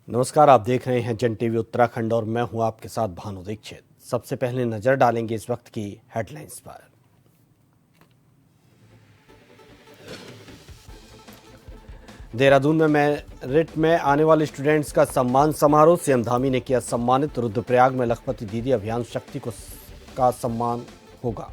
नमस्कार, आप देख रहे हैं जन टीवी उत्तराखंड और मैं हूं आपके साथ भानु दीक्षित। सबसे पहले नजर डालेंगे इस वक्त की हेडलाइंस पर। देहरादून में मेरिट में आने वाले स्टूडेंट्स का सम्मान समारोह, सीएम धामी ने किया सम्मानित। रुद्रप्रयाग में लखपति दीदी अभियान शक्ति का सम्मान होगा।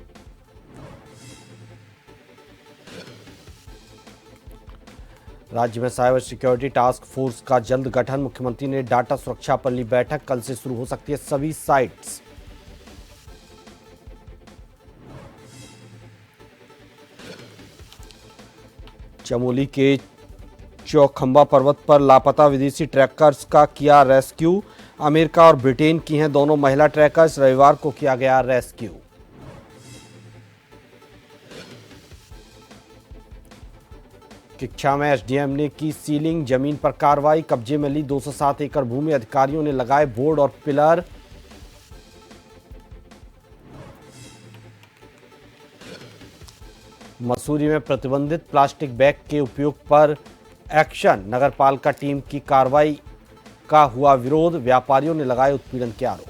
राज्य में साइबर सिक्योरिटी टास्क फोर्स का जल्द गठन, मुख्यमंत्री ने डाटा सुरक्षा पर ली बैठक। कल से शुरू हो सकती है सभी साइट्स। चमोली के चौखंबा पर्वत पर लापता विदेशी ट्रैकर्स का किया रेस्क्यू। अमेरिका और ब्रिटेन की हैं दोनों महिला ट्रैकर्स, रविवार को किया गया रेस्क्यू। किच्छा में एसडीएम ने की सीलिंग, जमीन पर कार्रवाई। कब्जे में ली 207 एकड़ भूमि, अधिकारियों ने लगाए बोर्ड और पिलर। मसूरी में प्रतिबंधित प्लास्टिक बैग के उपयोग पर एक्शन, नगरपालिका टीम की कार्रवाई का हुआ विरोध। व्यापारियों ने लगाए उत्पीड़न के आरोप।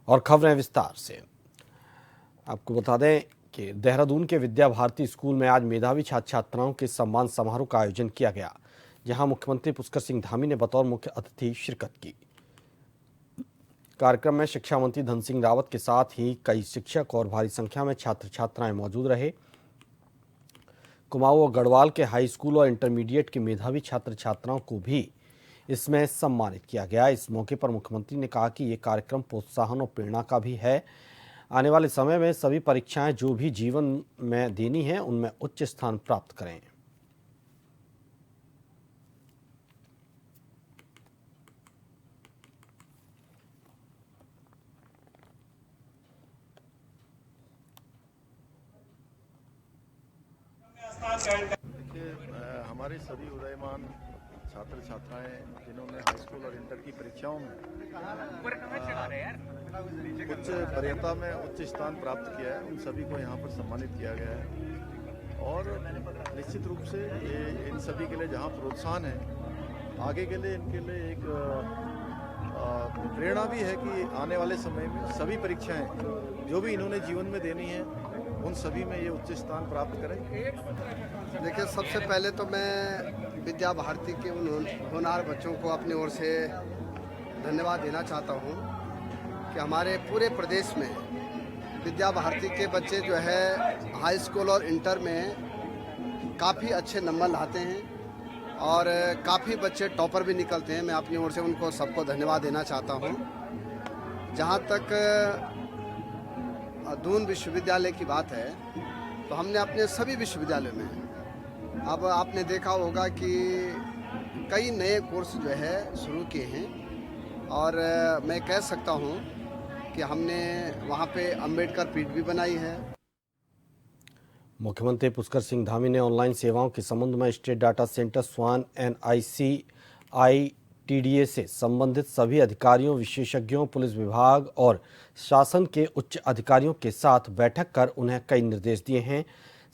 और खबरें विस्तार से। आपको बता दें कि देहरादून के विद्या भारती स्कूल में आज मेधावी छात्र छात्राओं के सम्मान समारोह का आयोजन किया गया, जहां मुख्यमंत्री पुष्कर सिंह धामी ने बतौर मुख्य अतिथि शिरकत की। कार्यक्रम में शिक्षा मंत्री धन सिंह रावत के साथ ही कई शिक्षक और भारी संख्या में छात्र छात्राएं मौजूद रहे। कुमाऊं और गढ़वाल के हाई स्कूल और इंटरमीडिएट के मेधावी छात्र छात्राओं को भी इसमें सम्मानित किया गया। इस मौके पर मुख्यमंत्री ने कहा कि ये कार्यक्रम प्रोत्साहन और प्रेरणा का भी है। आने वाले समय में सभी परीक्षाएं जो भी जीवन में देनी है उनमें उच्च स्थान प्राप्त करें। देखिए, हमारे सभी उदयमान छात्र छात्राएं जिन्होंने हाई स्कूल और इंटर की परीक्षाओं में उच्च वरीयता में उच्च स्थान प्राप्त किया है, उन सभी को यहाँ पर सम्मानित किया गया है। और निश्चित रूप से ये इन सभी के लिए जहाँ प्रोत्साहन है, आगे के लिए इनके लिए एक प्रेरणा भी है कि आने वाले समय में सभी परीक्षाएं जो भी इन्होंने जीवन में देनी है उन सभी में ये उच्च स्थान प्राप्त करें। देखिए, सबसे पहले तो मैं विद्या भारती के उन होनहार बच्चों को अपनी ओर से धन्यवाद देना चाहता हूँ कि हमारे पूरे प्रदेश में विद्या भारती के बच्चे जो है हाई स्कूल और इंटर में काफ़ी अच्छे नंबर लाते हैं और काफ़ी बच्चे टॉपर भी निकलते हैं। मैं अपनी ओर से उनको सबको धन्यवाद देना चाहता हूँ। जहाँ तक दून विश्वविद्यालय की बात है तो हमने अपने सभी विश्वविद्यालयों में, अब आपने देखा होगा कि कई नए कोर्स जो है शुरू किए हैं और मैं कह सकता हूँ कि हमने वहाँ पे अंबेडकर पीठ भी बनाई है। मुख्यमंत्री पुष्कर सिंह धामी ने ऑनलाइन सेवाओं के संबंध में स्टेट डाटा सेंटर स्वान NICITDA से संबंधित सभी अधिकारियों, विशेषज्ञों, पुलिस विभाग और शासन के उच्च अधिकारियों के साथ बैठक कर उन्हें कई निर्देश दिए हैं।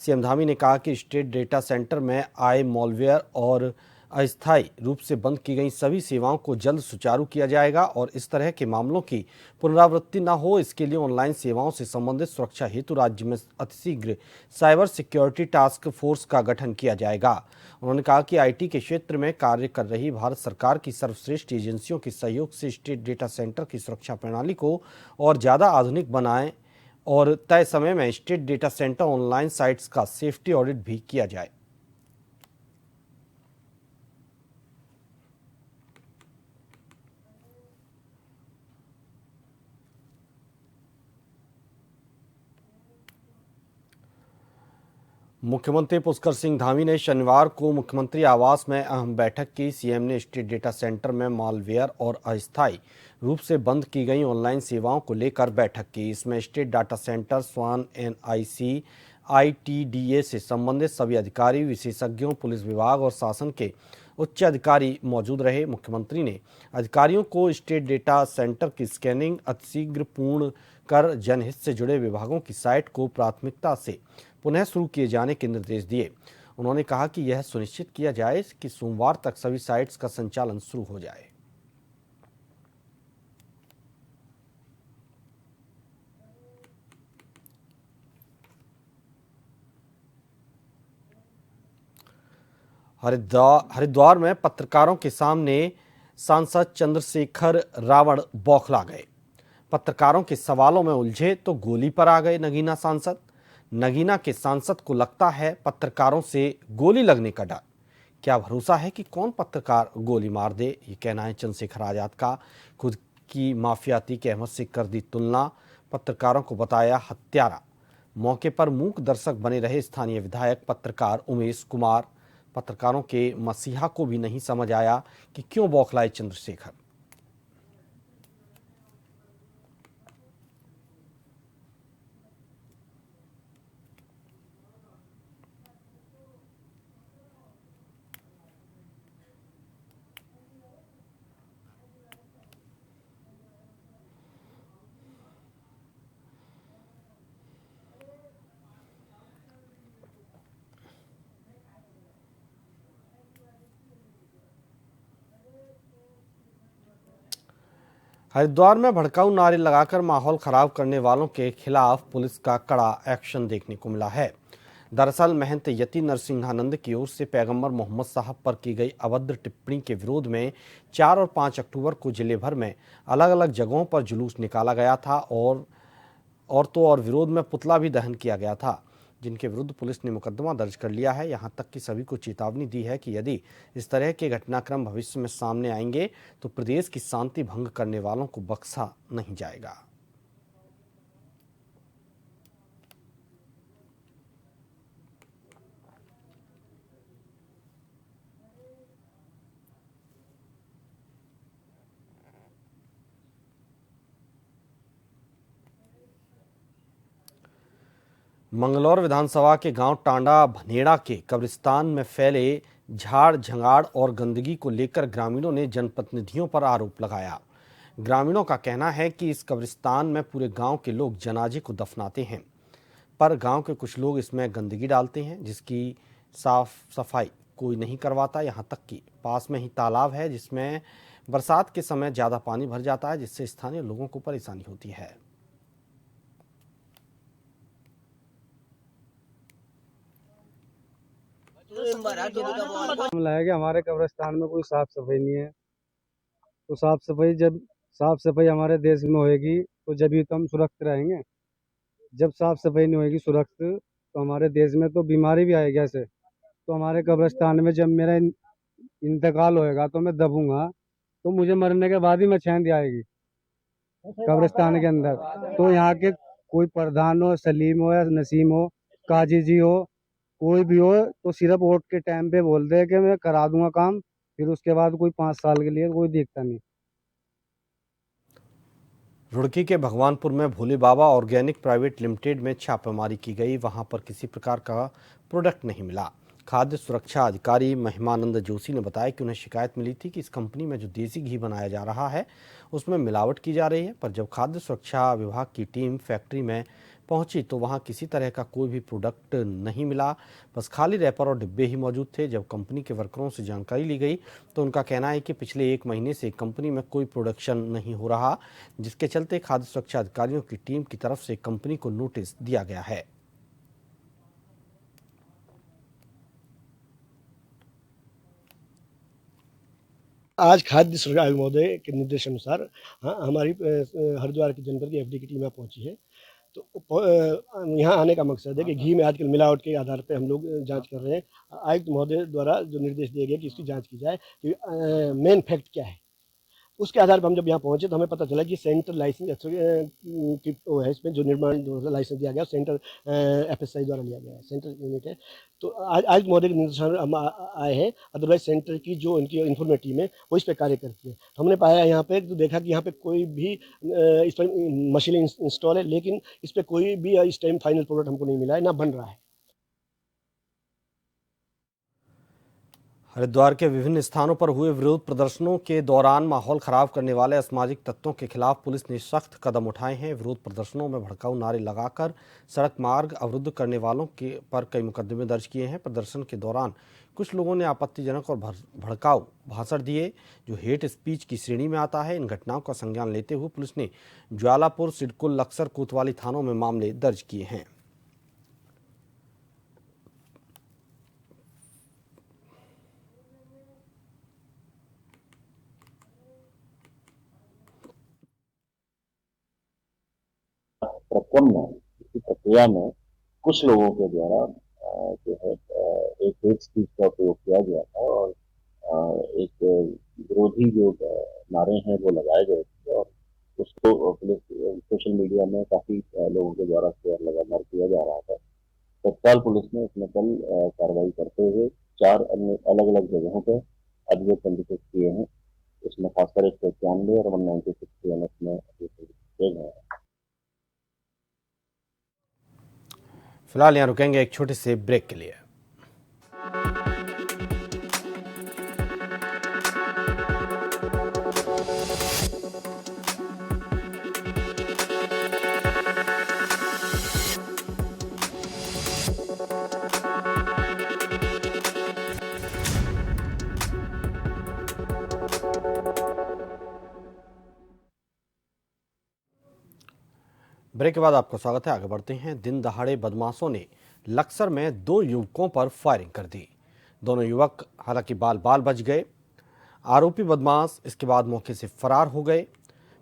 सीएम धामी ने कहा कि स्टेट डेटा सेंटर में आए मॉलवेयर और अस्थायी रूप से बंद की गई सभी सेवाओं को जल्द सुचारू किया जाएगा और इस तरह के मामलों की पुनरावृत्ति न हो, इसके लिए ऑनलाइन सेवाओं से संबंधित सुरक्षा हेतु राज्य में अतिशीघ्र साइबर सिक्योरिटी टास्क फोर्स का गठन किया जाएगा। उन्होंने कहा कि IT के क्षेत्र में कार्य कर रही भारत सरकार की सर्वश्रेष्ठ एजेंसियों के सहयोग से स्टेट डेटा सेंटर की सुरक्षा प्रणाली को और ज़्यादा आधुनिक बनाएं और तय समय में state data centre online sites का सेफ्टी ऑडिट भी किया जाए। मुख्यमंत्री पुष्कर सिंह धामी ने शनिवार को मुख्यमंत्री आवास में अहम बैठक की। सीएम ने स्टेट डेटा सेंटर में मालवेयर और अस्थायी रूप से बंद की गई ऑनलाइन सेवाओं को लेकर बैठक की। इसमें स्टेट डाटा सेंटर, स्वान, एनआईसी, आईटीडीए से संबंधित सभी अधिकारी, विशेषज्ञों, पुलिस विभाग और शासन के उच्च अधिकारी मौजूद रहे। मुख्यमंत्री ने अधिकारियों को स्टेट डेटा सेंटर की स्कैनिंग अतिशीघ्र पूर्ण कर जनहित से जुड़े विभागों की साइट को प्राथमिकता से पुनः शुरू किए जाने के निर्देश दिए। उन्होंने कहा कि यह सुनिश्चित किया जाए कि सोमवार तक सभी साइट्स का संचालन शुरू हो जाए। हरिद्वार में पत्रकारों के सामने सांसद चंद्रशेखर रावण बौखला गए। पत्रकारों के सवालों में उलझे तो गोली पर आ गए नगीना सांसद। नगीना के सांसद को लगता है पत्रकारों से गोली लगने का डर। क्या भरोसा है कि कौन पत्रकार गोली मार दे, ये कहना है चंद्रशेखर आजाद का। खुद की माफियाती के अहमद से कर दी तुलना, पत्रकारों को बताया हत्यारा। मौके पर मूक दर्शक बने रहे स्थानीय विधायक पत्रकार उमेश कुमार। पत्रकारों के मसीहा को भी नहीं समझ आया कि क्यों बौखलाए चंद्रशेखर। हरिद्वार में भड़काऊ नारे लगाकर माहौल खराब करने वालों के खिलाफ पुलिस का कड़ा एक्शन देखने को मिला है। दरअसल महंत यति नरसिंहानंद की ओर से पैगंबर मोहम्मद साहब पर की गई अभद्र टिप्पणी के विरोध में 4 और 5 अक्टूबर को जिले भर में अलग अलग जगहों पर जुलूस निकाला गया था और विरोध में पुतला भी दहन किया गया था, जिनके विरुद्ध पुलिस ने मुकदमा दर्ज कर लिया है। यहां तक कि सभी को चेतावनी दी है कि यदि इस तरह के घटनाक्रम भविष्य में सामने आएंगे तो प्रदेश की शांति भंग करने वालों को बख्शा नहीं जाएगा। मंगलौर विधानसभा के गांव टांडा भनेड़ा के कब्रिस्तान में फैले झाड़ झंगाड़ और गंदगी को लेकर ग्रामीणों ने जनप्रतिनिधियों पर आरोप लगाया। ग्रामीणों का कहना है कि इस कब्रिस्तान में पूरे गांव के लोग जनाजे को दफनाते हैं, पर गांव के कुछ लोग इसमें गंदगी डालते हैं, जिसकी साफ सफाई कोई नहीं करवाता। यहां तक कि पास में ही तालाब है, जिसमें बरसात के समय ज़्यादा पानी भर जाता है, जिससे स्थानीय लोगों को परेशानी होती है। मामला है कि हमारे कब्रिस्तान में कोई साफ सफाई नहीं है। तो साफ सफाई हमारे देश में होएगी तो जब ही तो हम सुरक्षित रहेंगे। जब साफ सफाई नहीं होएगी सुरक्षित तो हमारे देश में तो बीमारी भी आएगी। ऐसे तो हमारे कब्रिस्तान में जब मेरा इंतकाल होएगा तो मैं दबूंगा तो मुझे मरने के बाद ही मैं चैन आएगी कब्रिस्तान के अंदर। तो यहाँ के कोई प्रधान हो, सलीम हो या नसीम हो, काजी जी हो, कोई भी हो, तो सिर्फ वोट के टाइम पे बोल दे कि मैं करा दूंगा काम, फिर उसके बाद कोई 5 साल के लिए कोई देखता नहीं। रुड़की के भगवानपुर में भोले बाबा ऑर्गेनिक प्राइवेट लिमिटेड में छापेमारी की गई। वहां पर किसी प्रकार का प्रोडक्ट नहीं मिला। खाद्य सुरक्षा अधिकारी महिमानंद जोशी ने बताया कि उन्हें शिकायत मिली थी कि इस कंपनी में जो देसी घी बनाया जा रहा है उसमें मिलावट की जा रही है, पर जब खाद्य सुरक्षा विभाग की टीम फैक्ट्री में पहुंची तो वहां किसी तरह का कोई भी प्रोडक्ट नहीं मिला, बस खाली रैपर और डिब्बे ही मौजूद थे। जब कंपनी के वर्करों से जानकारी ली गई तो उनका कहना है कि पिछले 1 महीने से कंपनी में कोई प्रोडक्शन नहीं हो रहा, जिसके चलते खाद्य सुरक्षा अधिकारियों की टीम की तरफ से कंपनी को नोटिस दिया गया है। आज खाद्य सुरक्षा आयुक्त महोदय के निर्देशानुसार हमारी हरिद्वार की जनपद की एफडी की टीम यहाँ पहुंची है। तो यहाँ आने का मकसद है कि घी में आजकल मिलावट के आधार पर हम लोग जांच कर रहे हैं। आयुक्त महोदय द्वारा जो निर्देश दिए गए कि इसकी जांच की जाए कि मेन फैक्ट क्या है। उसके आधार पर हम जब यहाँ पहुँचे तो हमें पता चला कि सेंटर लाइसेंस की वो है, इसमें जो निर्माण जो लाइसेंस दिया गया सेंटर FSI द्वारा लिया गया है, सेंटर यूनिट है। तो आज महोदय के निर्देशानुसार हम आए हैं, अदरवाइज सेंटर की जो इनकी इन्फॉर्मेट टीम है वो इस पर कार्य करती है। तो हमने पाया यहाँ पे तो देखा कि यहाँ पे कोई भी इस पर मशीनें इंस्टॉल है, लेकिन इस पर कोई भी इस टाइम फाइनल प्रोडक्ट हमको नहीं मिला है, ना बन रहा है। हरिद्वार के विभिन्न स्थानों पर हुए विरोध प्रदर्शनों के दौरान माहौल खराब करने वाले असामाजिक तत्वों के खिलाफ पुलिस ने सख्त कदम उठाए हैं। विरोध प्रदर्शनों में भड़काऊ नारे लगाकर सड़क मार्ग अवरुद्ध करने वालों के पर कई मुकदमे दर्ज किए हैं। प्रदर्शन के दौरान कुछ लोगों ने आपत्तिजनक और भड़काऊ भाषण दिए, जो हेट स्पीच की श्रेणी में आता है। इन घटनाओं का संज्ञान लेते हुए पुलिस ने ज्वालापुर, सिडकुल, लक्सर, कोतवाली थानों में मामले दर्ज किए हैं। प्रक्रम में, इसी प्रक्रिया में कुछ लोगों के द्वारा जो है एक हेट स्पीच का उपयोग किया गया था और एक विरोधी जो नारे हैं वो लगाए गए थे और उसको पुलिस सोशल मीडिया में काफी लोगों के द्वारा शेयर लगातार किया जा रहा था। तत्काल पुलिस ने इसमें कल कार्रवाई करते हुए 4 अन्य अलग अलग जगहों पर अभियोग पंजीकृत किए हैं। इसमें खासकर 191 और 196 TNS में अभियोग किए गए हैं। फिलहाल यहाँ रुकेंगे एक छोटे से ब्रेक के लिए। ब्रेक के बाद आपका स्वागत है। आगे बढ़ते हैं। दिन दहाड़े बदमाशों ने लक्सर में 2 युवकों पर फायरिंग कर दी। दोनों युवक हालांकि बाल बाल बच गए। आरोपी बदमाश इसके बाद मौके से फरार हो गए।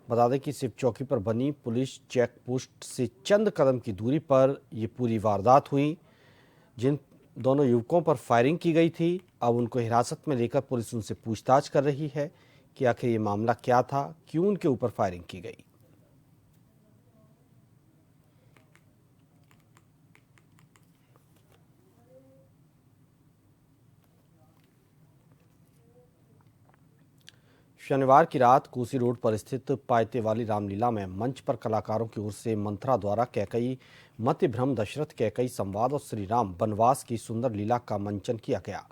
बता दें कि शिव चौकी पर बनी पुलिस चेक पोस्ट से चंद कदम की दूरी पर ये पूरी वारदात हुई। जिन दोनों युवकों पर फायरिंग की गई थी, अब उनको हिरासत में लेकर पुलिस उनसे पूछताछ कर रही है कि आखिर ये मामला क्या था, क्यों उनके ऊपर फायरिंग की गई। शनिवार की रात कोसी रोड पर स्थित पायते वाली रामलीला में मंच पर कलाकारों की ओर से मंथरा द्वारा कैकई, मति भ्रम, दशरथ कैकई संवाद और श्री राम वनवास की सुंदर लीला का मंचन किया गया।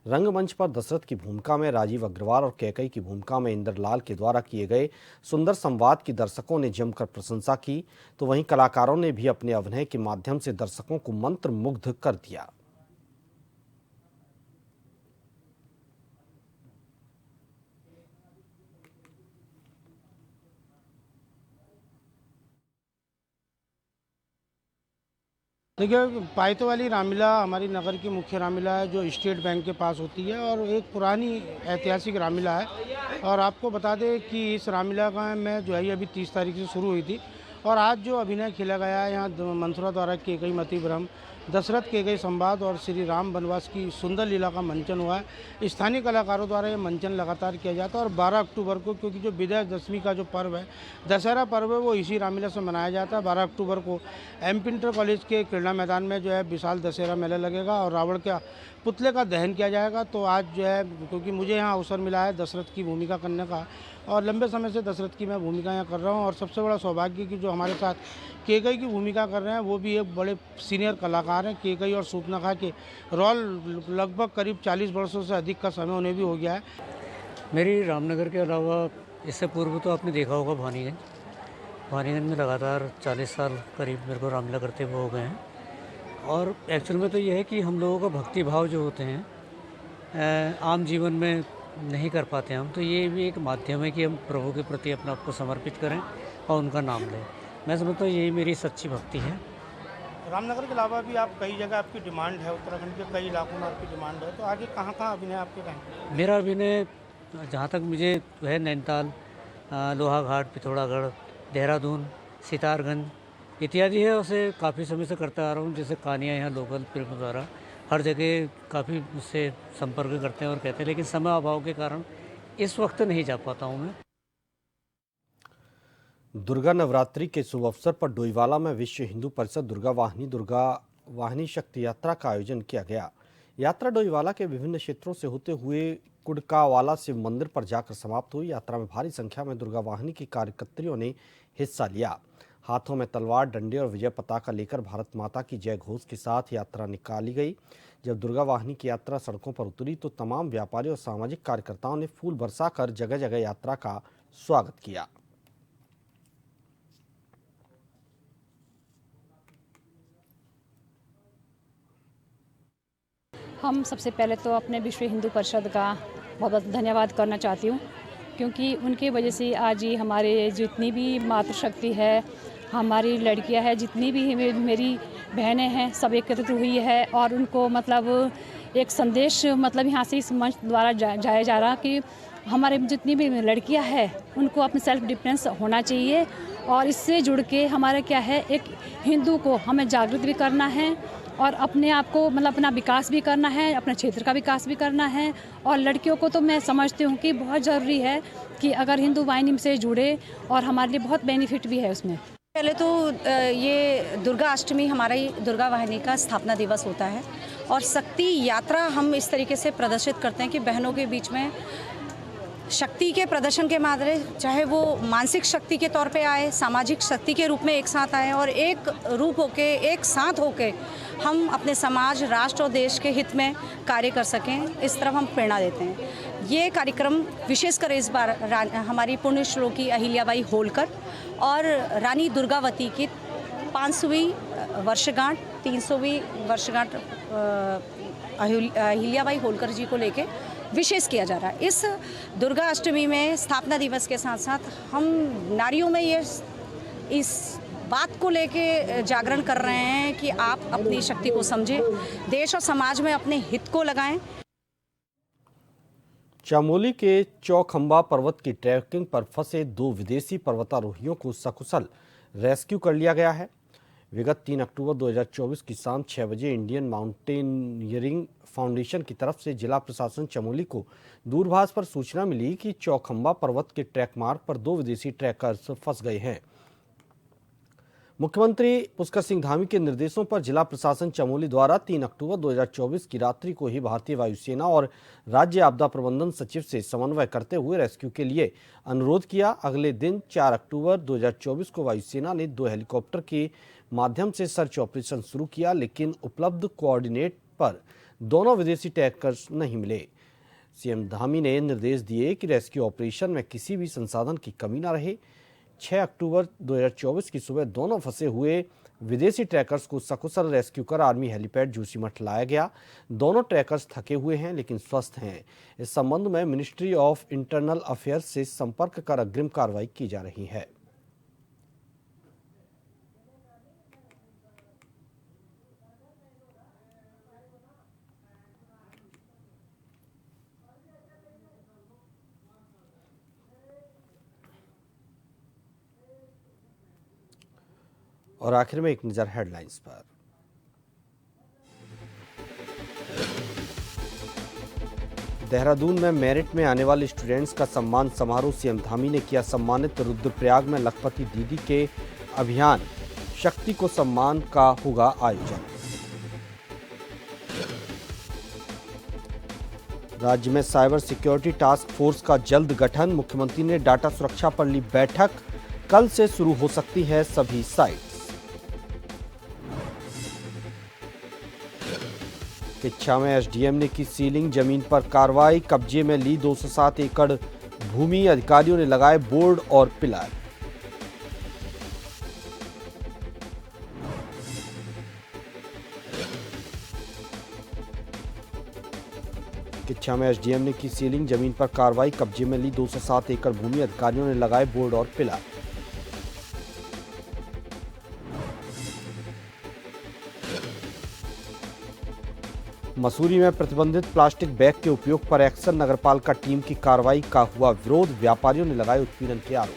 रंगमंच पर दशरथ की भूमिका में राजीव अग्रवाल और कैकई की भूमिका में इंद्रलाल के द्वारा किए गए सुंदर संवाद की दर्शकों ने जमकर प्रशंसा की, तो वहीं कलाकारों ने भी अपने अभिनय के माध्यम से दर्शकों को मंत्रमुग्ध कर दिया। देखिए, पायतो वाली रामलीला हमारी नगर की मुख्य रामलीला है, जो स्टेट बैंक के पास होती है और एक पुरानी ऐतिहासिक रामलीला है। और आपको बता दें कि इस रामलीला का में जो है ये अभी 30 तारीख से शुरू हुई थी और आज जो अभिनय खेला गया है यहाँ मंथरा द्वारा कैकई, मति भ्रम, दशरथ कैकई संवाद और श्री राम वनवास की सुंदर लीला का मंचन हुआ है। स्थानीय कलाकारों द्वारा ये मंचन लगातार किया जाता है और 12 अक्टूबर को, क्योंकि जो विजयादशमी का जो पर्व है, दशहरा पर्व है, वो इसी रामलीला से मनाया जाता है। 12 अक्टूबर को MP इंटर कॉलेज के क्रीड़ा मैदान में जो है विशाल दशहरा मेला लगेगा और रावण का पुतले का दहन किया जाएगा। तो आज जो है, क्योंकि मुझे यहाँ अवसर मिला है दशरथ की भूमिका करने का और लंबे समय से दशरथ की मैं भूमिका यहाँ कर रहा हूँ और सबसे बड़ा सौभाग्य कि जो हमारे साथ कैकई की भूमिका कर रहे हैं वो भी एक बड़े सीनियर कलाकार हैं। कैकई और सूर्पनखा के रोल लगभग करीब 40 वर्षों से अधिक का समय उन्हें भी हो गया है। मेरी रामनगर के अलावा इससे पूर्व तो आपने देखा होगा भानीगंज में लगातार 40 साल करीब मेरे को रामलीला करते हुए हो गए हैं। और एक्चुअल में तो ये है कि हम लोगों का भक्ति भाव जो होते हैं आम जीवन में नहीं कर पाते हम, तो ये भी एक माध्यम है कि हम प्रभु के प्रति अपने आप को समर्पित करें और उनका नाम लें। मैं समझता हूँ यही मेरी सच्ची भक्ति है। रामनगर के अलावा भी आप कई जगह आपकी डिमांड है, उत्तराखंड के कई इलाकों में आपकी डिमांड है, तो आगे कहाँ कहाँ अभिनय आपके रहेंगे? मेरा अभिनय जहाँ तक मुझे है नैनीताल, लोहाघाट, पिथौरागढ़, देहरादून, सितारगंज इत्यादि है, उसे काफ़ी समय से करता आ रहा हूँ। जैसे कानिया यहाँ लोकल फिल्म द्वारा हर जगह काफ़ी मुझसे संपर्क करते हैं और कहते हैं, लेकिन समय अभाव के कारण इस वक्त नहीं जा पाता हूँ मैं। दुर्गा नवरात्रि के शुभ अवसर पर डोईवाला में विश्व हिंदू परिषद दुर्गा वाहिनी शक्ति यात्रा का आयोजन किया गया। यात्रा डोईवाला के विभिन्न क्षेत्रों से होते हुए कुडकावाला शिव मंदिर पर जाकर समाप्त हुई। यात्रा में भारी संख्या में दुर्गा वाहिनी की कार्यकर्त्रियों ने हिस्सा लिया। हाथों में तलवार, डंडे और विजय पताका लेकर भारत माता की जय घोष के साथ यात्रा निकाली गई। जब दुर्गा वाहिनी की यात्रा सड़कों पर उतरी तो तमाम व्यापारी और सामाजिक कार्यकर्ताओं ने फूल बरसाकर जगह जगह यात्रा का स्वागत किया। हम सबसे पहले तो अपने विश्व हिंदू परिषद का बहुत बहुत धन्यवाद करना चाहती हूँ, क्योंकि उनकी वजह से आज ये हमारे जितनी भी मातृशक्ति है, हमारी लड़कियां हैं, जितनी भी मेरी बहनें हैं, सब एकत्रित हुई है और उनको मतलब एक संदेश मतलब यहाँ से इस मंच द्वारा जाया जा रहा कि हमारे जितनी भी लड़कियां हैं उनको अपने सेल्फ डिफेंस होना चाहिए और इससे जुड़ के हमारा क्या है, एक हिंदू को हमें जागृत भी करना है और अपने आप को मतलब अपना विकास भी करना है, अपने क्षेत्र का विकास भी करना है। और लड़कियों को तो मैं समझती हूँ कि बहुत ज़रूरी है कि अगर हिंदू वाहिनी से जुड़े और हमारे लिए बहुत बेनिफिट भी है उसमें। पहले तो ये दुर्गा अष्टमी हमारा ही दुर्गा वाहिनी का स्थापना दिवस होता है और शक्ति यात्रा हम इस तरीके से प्रदर्शित करते हैं कि बहनों के बीच में शक्ति के प्रदर्शन के माध्यम से, चाहे वो मानसिक शक्ति के तौर पे आए, सामाजिक शक्ति के रूप में एक साथ आए और एक रूप होके एक साथ होके हम अपने समाज, राष्ट्र और देश के हित में कार्य कर सकें, इस तरफ हम प्रेरणा देते हैं। ये कार्यक्रम विशेषकर इस बार हमारी पुण्य श्लोकी अहिल्याबाई होलकर और रानी दुर्गावती की 500वीं वर्षगांठ, 300वीं वर्षगांठ अहिल्याबाई होलकर जी को लेके विशेष किया जा रहा है। इस दुर्गा अष्टमी में स्थापना दिवस के साथ साथ हम नारियों में ये इस बात को लेके जागरण कर रहे हैं कि आप अपनी शक्ति को समझें, देश और समाज में अपने हित को लगाएं। चमोली के चौखंबा पर्वत की ट्रैकिंग पर फंसे 2 विदेशी पर्वतारोहियों को सकुशल रेस्क्यू कर लिया गया है। विगत 3 अक्टूबर 2024 की शाम 6 बजे इंडियन माउंटेनियरिंग फाउंडेशन की तरफ से जिला प्रशासन चमोली को दूरभाष पर सूचना मिली कि चौखंबा पर्वत के ट्रैक मार्ग पर 2 विदेशी ट्रैकर्स फंस गए हैं। मुख्यमंत्री पुष्कर सिंह धामी के निर्देशों पर जिला प्रशासन चमोली द्वारा 3 अक्टूबर 2024 की रात्रि को ही भारतीय वायुसेना और राज्य आपदा प्रबंधन सचिव से समन्वय करते हुए रेस्क्यू के लिए अनुरोध किया। अगले दिन 4 अक्टूबर 2024 को वायुसेना ने 2 हेलीकॉप्टर के माध्यम से सर्च ऑपरेशन शुरू किया, लेकिन उपलब्ध कोऑर्डिनेट पर दोनों विदेशी ट्रैकर्स नहीं मिले। सीएम धामी ने निर्देश दिए कि रेस्क्यू ऑपरेशन में किसी भी संसाधन की कमी न रहे। 6 अक्टूबर 2024 की सुबह दोनों फंसे हुए विदेशी ट्रैकर्स को सकुशल रेस्क्यू कर आर्मी हेलीपैड जोशीमठ लाया गया। दोनों ट्रैकर्स थके हुए हैं लेकिन स्वस्थ हैं। इस संबंध में मिनिस्ट्री ऑफ इंटरनल अफेयर्स से संपर्क कर अग्रिम कार्रवाई की जा रही है। और आखिर में एक नजर हेडलाइंस पर। देहरादून में मेरिट में आने वाले स्टूडेंट्स का सम्मान समारोह सीएम धामी ने किया सम्मानित। रुद्रप्रयाग में लखपति दीदी के अभियान शक्ति को सम्मान का होगा आयोजन। राज्य में साइबर सिक्योरिटी टास्क फोर्स का जल्द गठन। मुख्यमंत्री ने डाटा सुरक्षा पर ली बैठक। कल से शुरू हो सकती है सभी साइट्स। किच्छा में एसडीएम ने की सीलिंग, जमीन पर कार्रवाई। कब्जे में ली 207 एकड़ भूमि, अधिकारियों ने लगाए बोर्ड और पिलर। किच्छा में एसडीएम ने की सीलिंग, जमीन पर कार्रवाई। कब्जे में ली 207 एकड़ भूमि, अधिकारियों ने लगाए बोर्ड और पिलर। मसूरी में प्रतिबंधित प्लास्टिक बैग के उपयोग पर एक्शन। नगरपालिका टीम की कार्रवाई का हुआ विरोध। व्यापारियों ने लगाए उत्पीड़न के आरोप।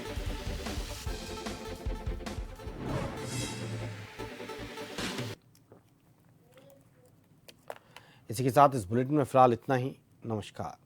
इसी के साथ इस बुलेटिन में फिलहाल इतना ही। नमस्कार।